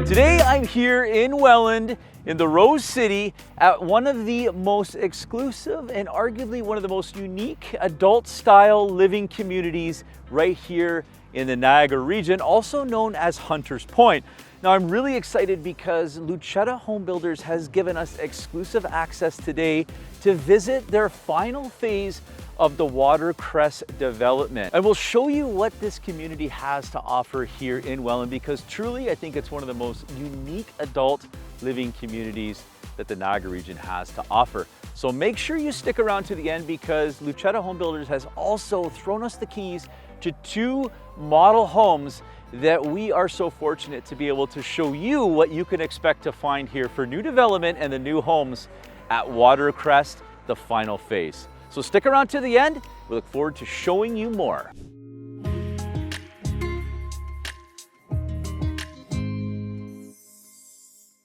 Today I'm here in Welland, in the Rose City, at one of the most exclusive and arguably one of the most unique adult-style living communities right here in the Niagara region, also known as Hunters Pointe. Now I'm really excited because Lucchetta Home Builders has given us exclusive access today to visit their final phase of the WaterCrest development. And we'll show you what this community has to offer here in Welland, because truly I think it's one of the most unique adult living communities that the Niagara region has to offer. So make sure you stick around to the end, because Lucchetta Home Builders has also thrown us the keys to 2 model homes that we are so fortunate to be able to show you what you can expect to find here for new development and the new homes at WaterCrest, the final phase. So stick around to the end. We look forward to showing you more.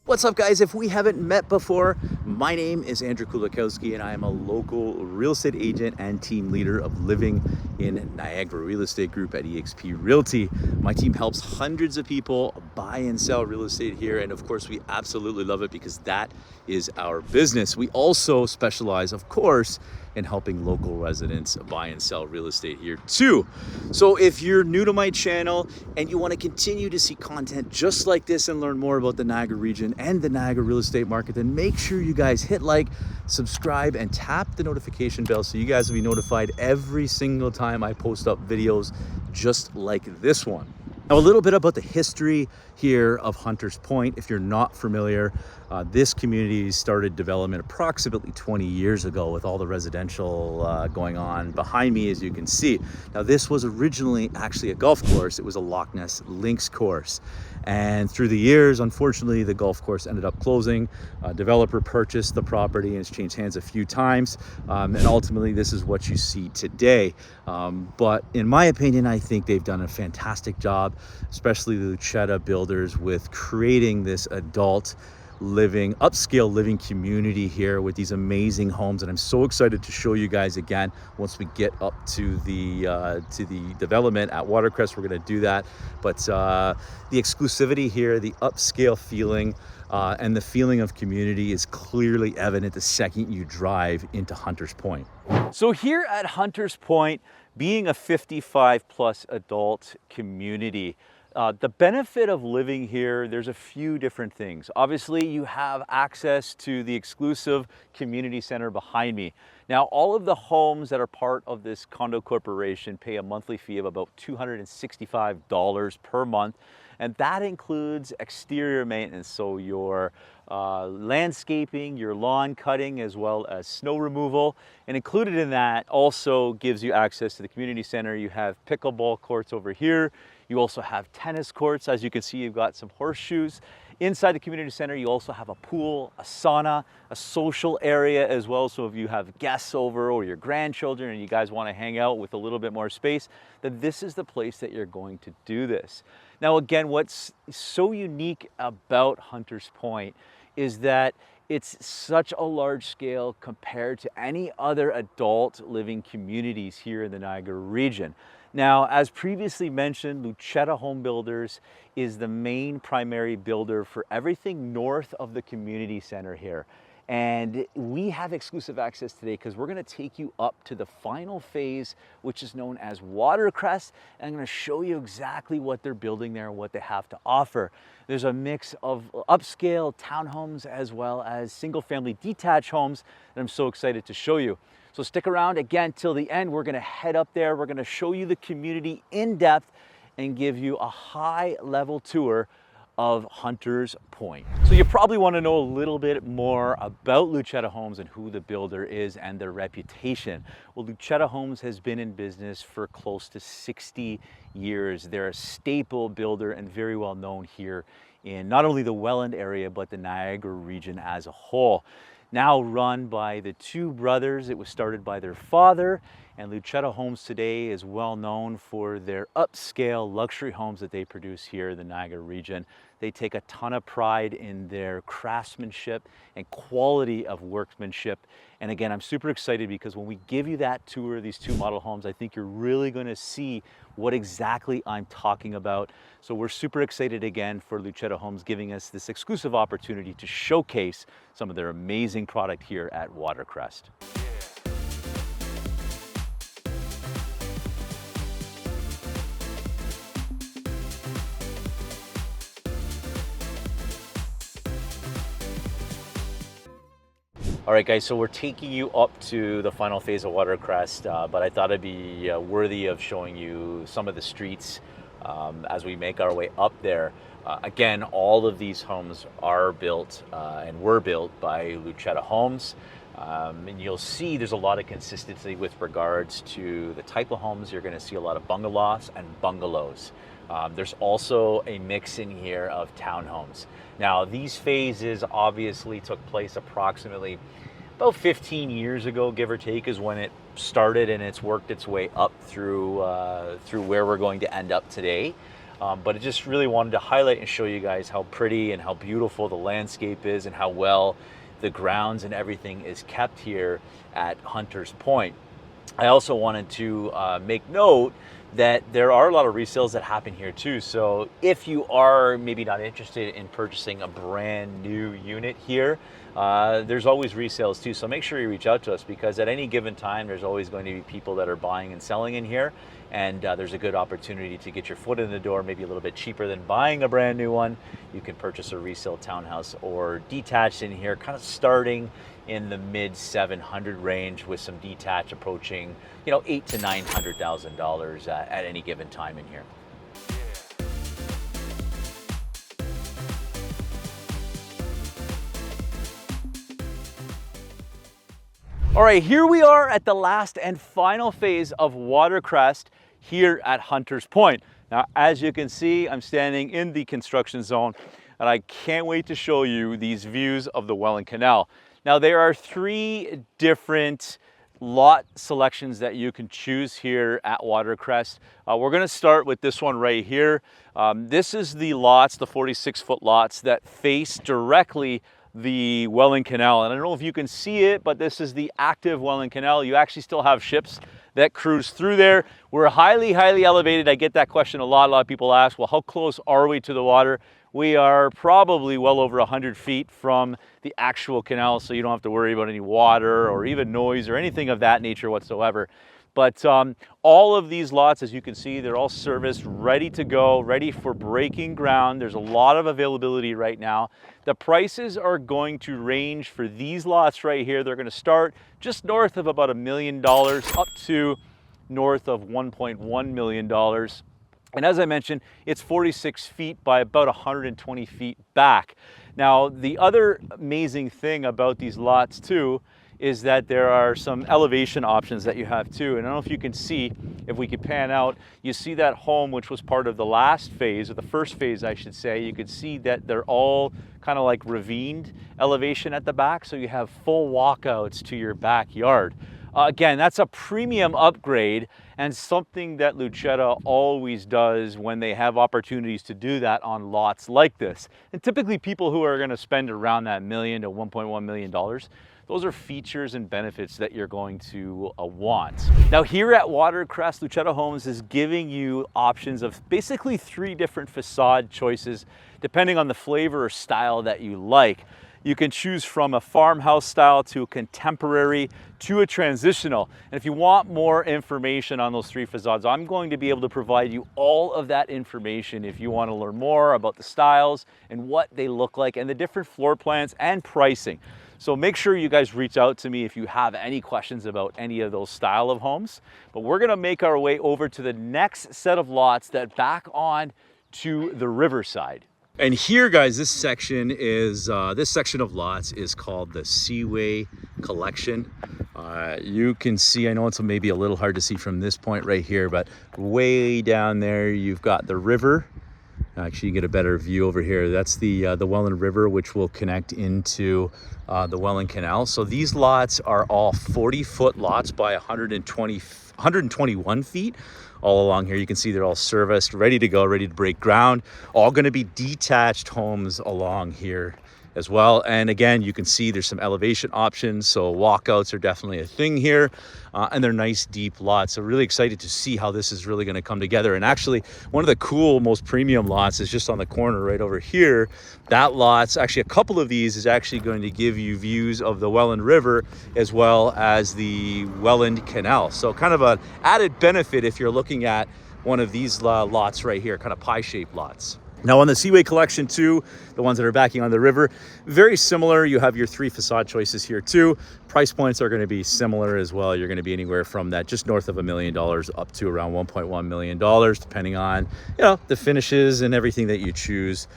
What's up, guys? If we haven't met before, my name is Andrew Kulikowski, and I am a local real estate agent and team leader of Living in Niagara Real Estate Group at eXp Realty. My team helps hundreds of people buy and sell real estate here, and of course we absolutely love it because that is our business. We also specialize, of course, in helping local residents buy and sell real estate here too. So if you're new to my channel and you want to continue to see content just like this and learn more about the Niagara region and the Niagara real estate market, then make sure you guys hit like, subscribe, and tap the notification bell so you guys will be notified every single time I post up videos just like this one. Now, a little bit about the history here of Hunters Pointe. If you're not familiar, this community started development approximately 20 years ago with all the residential going on behind me, as you can see. Now, this was originally actually a golf course. It was a Loch Ness links course. And through the years, unfortunately, the golf course ended up closing. A developer purchased the property and it's changed hands a few times. And ultimately, this is what you see today. But in my opinion, I think they've done a fantastic job, especially the Lucchetta builders, with creating this adult living, upscale living community here with these amazing homes. And I'm so excited to show you guys again once we get up to the development at WaterCrest. We're going to do that, but the exclusivity here, the upscale feeling, and the feeling of community is clearly evident the second you drive into Hunters Pointe. So here at Hunters Pointe, being a 55+ adult community, the benefit of living here, there's a few different things. Obviously, you have access to the exclusive community center behind me. Now, all of the homes that are part of this condo corporation pay a monthly fee of about $265 per month. And that includes exterior maintenance, so your landscaping, your lawn cutting, as well as snow removal. And included in that also gives you access to the community center. You have pickleball courts over here. You also have tennis courts. As you can see, you've got some horseshoes. Inside the community center, you also have a pool, a sauna, a social area as well. So if you have guests over or your grandchildren and you guys want to hang out with a little bit more space, then this is the place that you're going to do this. Now, again, what's so unique about Hunters Pointe is that it's such a large scale compared to any other adult living communities here in the Niagara region. Now, as previously mentioned, Lucchetta Home Builders is the main primary builder for everything north of the community center here. And we have exclusive access today because we're going to take you up to the final phase, which is known as WaterCrest. And I'm going to show you exactly what they're building there and what they have to offer. There's a mix of upscale townhomes as well as single-family detached homes that I'm so excited to show you. So stick around again till the end. We're going to head up there. We're going to show you the community in depth and give you a high-level tour of Hunters Pointe. So you probably want to know a little bit more about Lucchetta Homes and who the builder is and their reputation. Well, Lucchetta Homes has been in business for close to 60 years. They're a staple builder and very well known here in not only the Welland area, but the Niagara region as a whole. Now run by the 2 brothers. It was started by their father, and Lucchetta Homes today is well known for their upscale luxury homes that they produce here in the Niagara region. They take a ton of pride in their craftsmanship and quality of workmanship. And again, I'm super excited because when we give you that tour of these 2 model homes, I think you're really going to see what exactly I'm talking about. So we're super excited again for Lucchetta Homes giving us this exclusive opportunity to showcase some of their amazing product here at WaterCrest. All right, guys, so we're taking you up to the final phase of WaterCrest, but I thought it'd be worthy of showing you some of the streets as we make our way up there. Again, all of these homes are built and were built by Lucchetta Homes. And you'll see there's a lot of consistency with regards to the type of homes. You're going to see a lot of bungalows and bungalows. There's also a mix in here of townhomes. Now, these phases obviously took place approximately about 15 years ago, give or take, is when it started, and it's worked its way up through where we're going to end up today. But I just really wanted to highlight and show you guys how pretty and how beautiful the landscape is and how well the grounds and everything is kept here at Hunters Pointe. I also wanted to make note that there are a lot of resales that happen here too. So if you are maybe not interested in purchasing a brand new unit here, there's always resales too. So make sure you reach out to us, because at any given time, there's always going to be people that are buying and selling in here. And there's a good opportunity to get your foot in the door, maybe a little bit cheaper than buying a brand new one. You can purchase a resale townhouse or detached in here, kind of starting in the mid 700 range, with some detached approaching, $800,000 to $900,000 at any given time in here. All right, here we are at the last and final phase of WaterCrest here at Hunters Pointe. Now, as you can see, I'm standing in the construction zone, and I can't wait to show you these views of the Welland Canal. Now, there are 3 different lot selections that you can choose here at WaterCrest. We're going to start with this one right here. This is the lots, the 46-foot lots that face directly the Welland Canal. And I don't know if you can see it, but this is the active Welland Canal. You actually still have ships that cruise through there. We're highly, highly elevated. I get that question a lot. A lot of people ask, well, how close are we to the water? We are probably well over 100 feet from the actual canal, so you don't have to worry about any water or even noise or anything of that nature whatsoever. But all of these lots, as you can see, they're all serviced, ready to go, ready for breaking ground. There's a lot of availability right now. The prices are going to range for these lots right here. They're going to start just north of about $1 million up to north of $1.1 million. And as I mentioned, it's 46 feet by about 120 feet back. Now, the other amazing thing about these lots too is that there are some elevation options that you have too. And I don't know if you can see, if we could pan out, you see that home, which was part of the last phase, or the first phase, I should say. You could see that they're all kind of like ravined elevation at the back. So you have full walkouts to your backyard. Again, that's a premium upgrade, and something that Lucchetta always does when they have opportunities to do that on lots like this. And typically people who are going to spend around that $1 million to $1.1 million, those are features and benefits that you're going to want. Now, here at WaterCrest, Lucchetta Homes is giving you options of basically 3 different facade choices, depending on the flavor or style that you like. You can choose from a farmhouse style to a contemporary to a transitional. And if you want more information on those 3 facades, I'm going to be able to provide you all of that information if you want to learn more about the styles and what they look like and the different floor plans and pricing. So make sure you guys reach out to me if you have any questions about any of those style of homes. But we're going to make our way over to the next set of lots that back on to the riverside. And here, guys, this section of lots is called the Seaway Collection. You can see, I know it's maybe a little hard to see from this point right here, but way down there you've got the river. Actually, you get a better view over here. That's the Welland River, which will connect into the Welland Canal. So these lots are all 40-foot lots by 121 feet. All along here, you can see they're all serviced, ready to go, ready to break ground. All going to be detached homes along here as well. And again, you can see there's some elevation options, so walkouts are definitely a thing here, and they're nice deep lots. So really excited to see how this is really going to come together. And actually, one of the cool, most premium lots is just on the corner right over here. That lot's actually, a couple of these is actually going to give you views of the Welland River as well as the Welland Canal. So kind of an added benefit if you're looking at one of these lots right here, kind of pie-shaped lots. Now on the Seaway Collection too, the ones that are backing on the river, very similar. You have your 3 facade choices here too. Price points are going to be similar as well. You're going to be anywhere from that just north of $1 million up to around $1.1 million, depending on, you know, the finishes and everything that you choose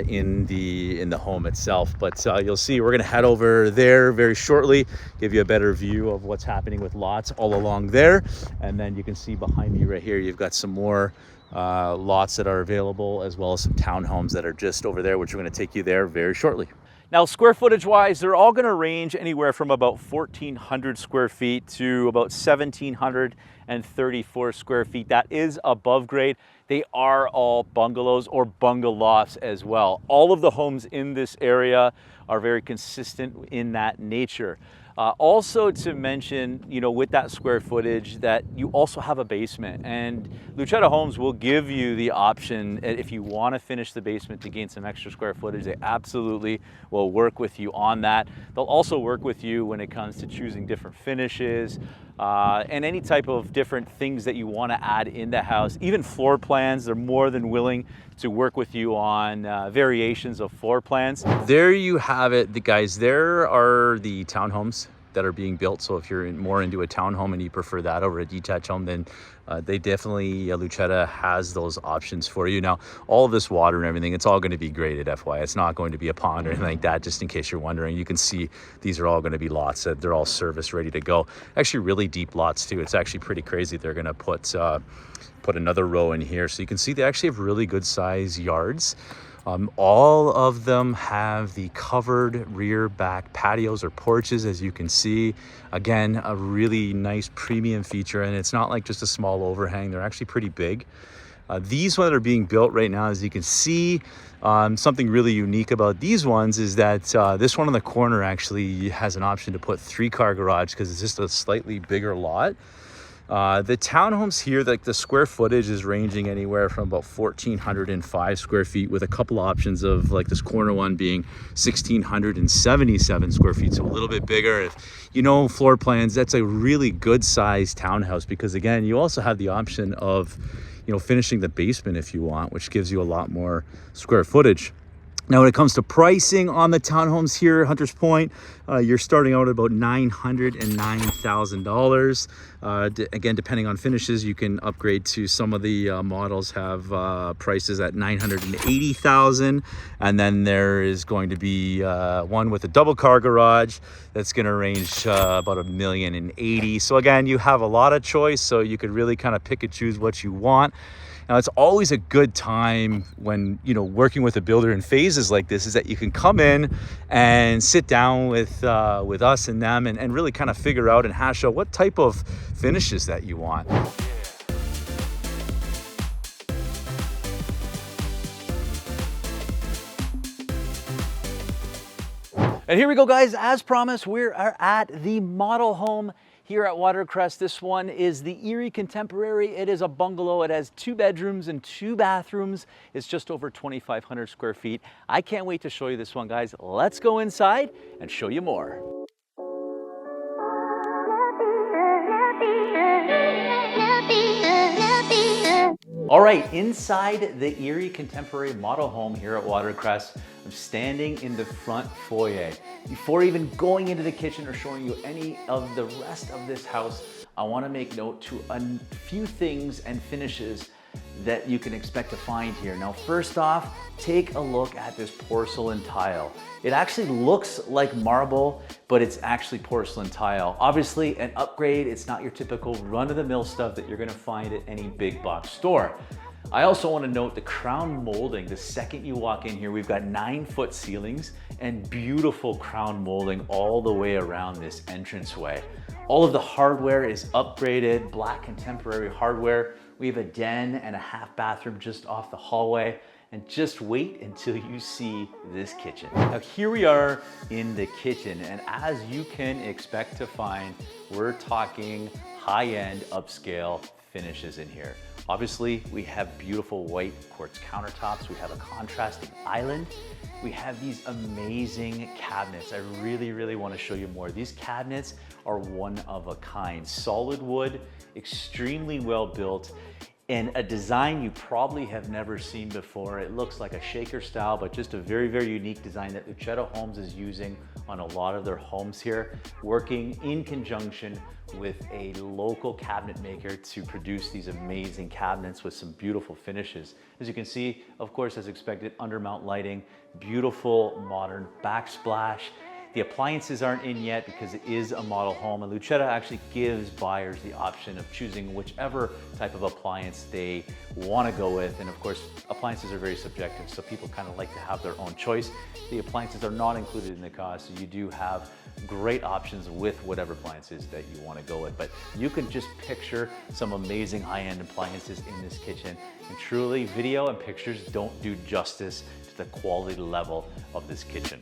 in the home itself. But you'll see we're going to head over there very shortly, give you a better view of what's happening with lots all along there. And then you can see behind me right here, you've got some more lots that are available, as well as some townhomes that are just over there, which we're going to take you there very shortly. Now, square footage wise, they're all going to range anywhere from about 1,400 square feet to about 1,734 square feet. That is above grade. They are all bungalows or bungalofts as well. All of the homes in this area are very consistent in that nature. Also to mention, you know, with that square footage, that you also have a basement, and Lucchetta Homes will give you the option, if you want to finish the basement to gain some extra square footage, they absolutely will work with you on that. They'll also work with you when it comes to choosing different finishes and any type of different things that you want to add in the house. Even floor plans, they're more than willing to work with you on variations of floor plans. There you have it, guys. There are the townhomes that are being built. So if you're more into a townhome and you prefer that over a detached home, then they definitely, Lucchetta has those options for you. Now, all of this water and everything, it's all going to be graded, FYI. It's not going to be a pond or anything like that, just in case you're wondering. You can see these are all going to be lots that they're all service ready to go. Actually, really deep lots too. It's actually pretty crazy. They're going to put another row in here. So you can see they actually have really good size yards. All of them have the covered rear back patios or porches, as you can see. Again, a really nice premium feature, and it's not like just a small overhang. They're actually pretty big. These ones that are being built right now, as you can see, something really unique about these ones is that this one on the corner actually has an option to put 3-car garage because it's just a slightly bigger lot. The townhomes here, like the square footage is ranging anywhere from about 1,405 square feet, with a couple options of, like, this corner one being 1,677 square feet, so a little bit bigger. If you know floor plans, that's a really good sized townhouse, because again, you also have the option of, you know, finishing the basement if you want, which gives you a lot more square footage. Now, when it comes to pricing on the townhomes here at Hunters Pointe, you're starting out at about $909,000. Again, depending on finishes, you can upgrade to some of the models have prices at $980,000, and then there is going to be one with a double car garage that's going to range about $1,080,000. So again, you have a lot of choice, so you could really kind of pick and choose what you want. Now, it's always a good time when, you know, working with a builder in phases like this, is that you can come in and sit down with us and them and really kind of figure out and hash out what type of finishes that you want. And here we go, guys. As promised, we're at the model home here at WaterCrest. This one is the Erie Contemporary. It is a bungalow. It has 2 bedrooms and 2 bathrooms. It's just over 2,500 square feet. I can't wait to show you this one, guys. Let's go inside and show you more. All right, inside the Erie Contemporary model home here at WaterCrest, I'm standing in the front foyer. Before even going into the kitchen or showing you any of the rest of this house, I want to make note to a few things and finishes that you can expect to find here. Now, first off, take a look at this porcelain tile. It actually looks like marble, but it's actually porcelain tile. Obviously an upgrade. It's not your typical run-of-the-mill stuff that you're gonna find at any big box store. I also want to note the crown molding. The second you walk in here, we've got 9-foot ceilings and beautiful crown molding all the way around this entranceway. All of the hardware is upgraded, black contemporary hardware. We have a den and a half bathroom just off the hallway. And just wait until you see this kitchen. Now here we are in the kitchen, and as you can expect to find, we're talking high-end upscale finishes in here. Obviously, we have beautiful white quartz countertops. We have a contrasting island. We have these amazing cabinets. I really want to show you more. These cabinets are one of a kind. Solid wood, extremely well built, and a design you probably have never seen before. It looks like a shaker style, but just a very unique design that Lucchetta Homes is using on a lot of their homes here, working in conjunction with a local cabinet maker to produce these amazing cabinets with some beautiful finishes. As you can see, of course, as expected, undermount lighting, beautiful modern backsplash. The appliances aren't in yet because it is a model home, and Lucchetta actually gives buyers the option of choosing whichever type of appliance they want to go with. And of course, appliances are very subjective, so people kind of like to have their own choice. The appliances are not included in the cost, so you do have great options with whatever appliances that you want to go with. But you can just picture some amazing high-end appliances in this kitchen, and truly, video and pictures don't do justice to the quality level of this kitchen.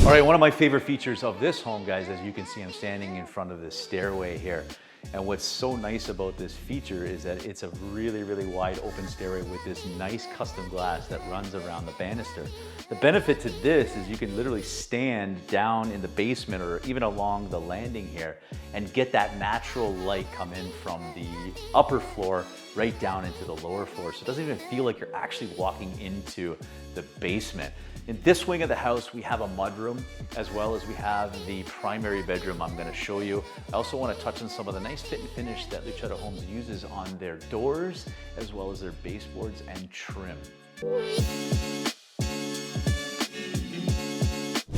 All right, one of my favorite features of this home, guys, as you can see, I'm standing in front of this stairway here. And what's so nice about this feature is that it's a really wide open stairway with this nice custom glass that runs around the banister. The benefit to this is you can literally stand down in the basement or even along the landing here and get that natural light come in from the upper floor right down into the lower floor. So it doesn't even feel like you're actually walking into the basement. In this wing of the house, we have a mudroom, as well as we have the primary bedroom I'm gonna show you. I also wanna touch on some of the nice fit and finish that Lucchetta Homes uses on their doors, as well as their baseboards and trim.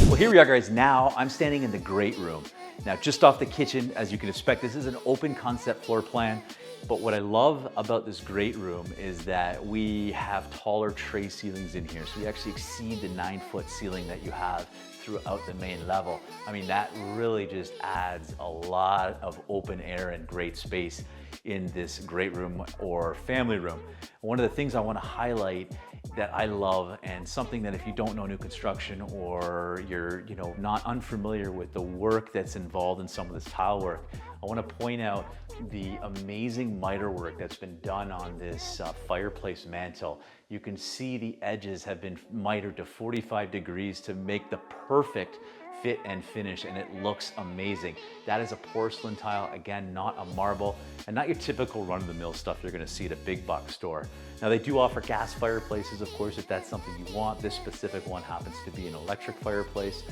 Well, here we are, guys. Now I'm standing in the great room. Now, just off the kitchen, as you can expect, this is an open concept floor plan. But what I love about this great room is that we have taller tray ceilings in here. So we actually exceed the 9-foot ceiling that you have throughout the main level. I mean, that really just adds a lot of open air and great space in this great room or family room. One of the things I want to highlight that I love, and something that if you don't know new construction or you're not unfamiliar with the work that's involved in some of this tile work, I want to point out the amazing miter work that's been done on this fireplace mantle. You can see the edges have been mitered to 45 degrees to make the perfect fit and finish, and it looks amazing. That is a porcelain tile, again, not a marble, and not your typical run-of-the-mill stuff you're gonna see at a big box store. Now, they do offer gas fireplaces, of course, if that's something you want. This specific one happens to be an electric fireplace.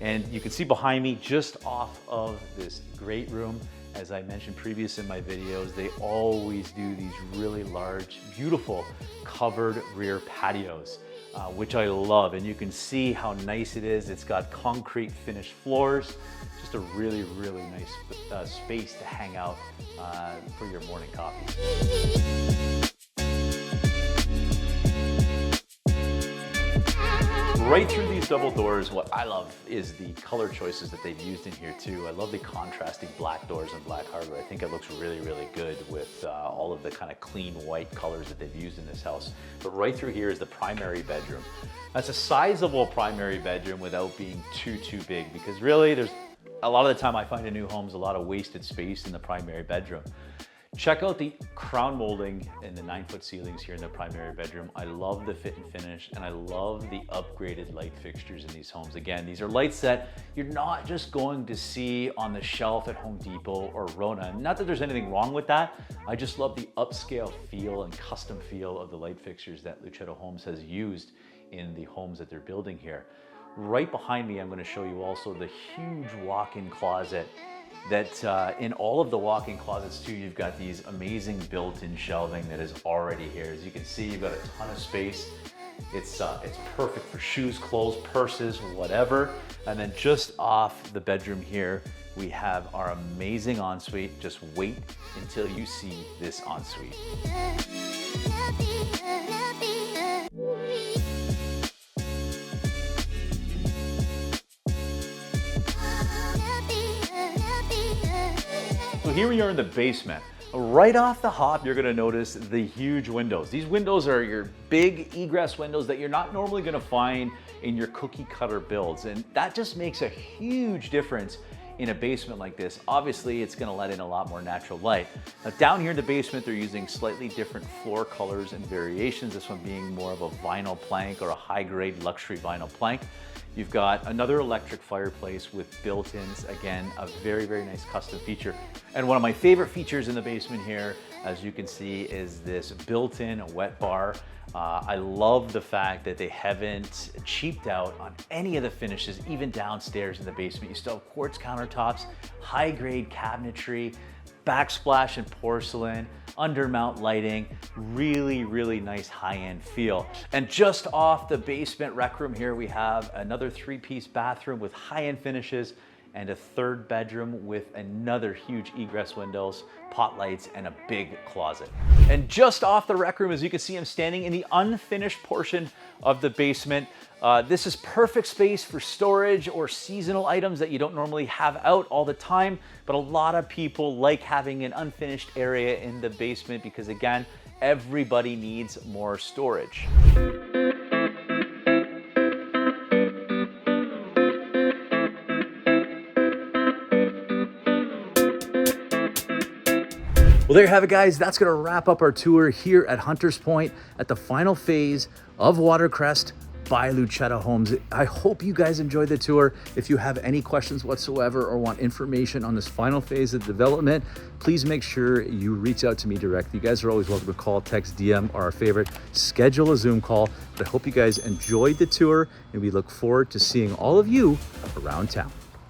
And you can see behind me, just off of this great room, as I mentioned previous in my videos, they always do these really large, beautiful covered rear patios, which I love. And you can see how nice it is. It's got concrete finished floors, just a really nice space to hang out for your morning coffee. Right through these double doors, what I love is the color choices that they've used in here too. I love the contrasting black doors and black hardwood. I think it looks really good with all of the kind of clean white colors that they've used in this house. But right through here is the primary bedroom. That's a sizable primary bedroom without being too big, because really there's a lot of the time I find in new homes a lot of wasted space in the primary bedroom. Check out the crown molding and the 9-foot ceilings here in the primary bedroom. I love the fit and finish, and I love the upgraded light fixtures in these homes. Again, these are lights that you're not just going to see on the shelf at Home Depot or Rona. Not that there's anything wrong with that. I just love the upscale feel and custom feel of the light fixtures that Lucchetta Homes has used in the homes that they're building here. Right behind me, I'm going to show you also the huge walk-in closet that in all of the walk-in closets too, you've got these amazing built-in shelving that is already here. As you can see, you've got a ton of space. It's perfect for shoes, clothes, purses, whatever. And then just off the bedroom here, we have our amazing ensuite. Just wait until you see this ensuite. So here we are in the basement. Right off the hop, you're gonna notice the huge windows. These windows are your big egress windows that you're not normally gonna find in your cookie cutter builds. And that just makes a huge difference in a basement like this. Obviously, it's gonna let in a lot more natural light. Now down here in the basement, they're using slightly different floor colors and variations. This one being more of a vinyl plank or a high grade luxury vinyl plank. You've got another electric fireplace with built-ins. Again, a very, very nice custom feature. And one of my favorite features in the basement here, as you can see, is this built-in wet bar. I love the fact that they haven't cheaped out on any of the finishes, even downstairs in the basement. You still have quartz countertops, high-grade cabinetry, backsplash and porcelain, undermount lighting, really, really nice high-end feel. And just off the basement rec room here, we have another 3-piece bathroom with high-end finishes and a 3rd bedroom with another huge egress windows, pot lights, and a big closet. And just off the rec room, as you can see, I'm standing in the unfinished portion of the basement. This is perfect space for storage or seasonal items that you don't normally have out all the time, but a lot of people like having an unfinished area in the basement because, again, everybody needs more storage. Well, there you have it, guys. That's going to wrap up our tour here at Hunters Pointe at the final phase of WaterCrest by Lucchetta Homes. I hope you guys enjoyed the tour. If you have any questions whatsoever or want information on this final phase of development, please make sure you reach out to me directly. You guys are always welcome to call, text, DM, or our favorite, schedule a Zoom call. But I hope you guys enjoyed the tour, and we look forward to seeing all of you around town.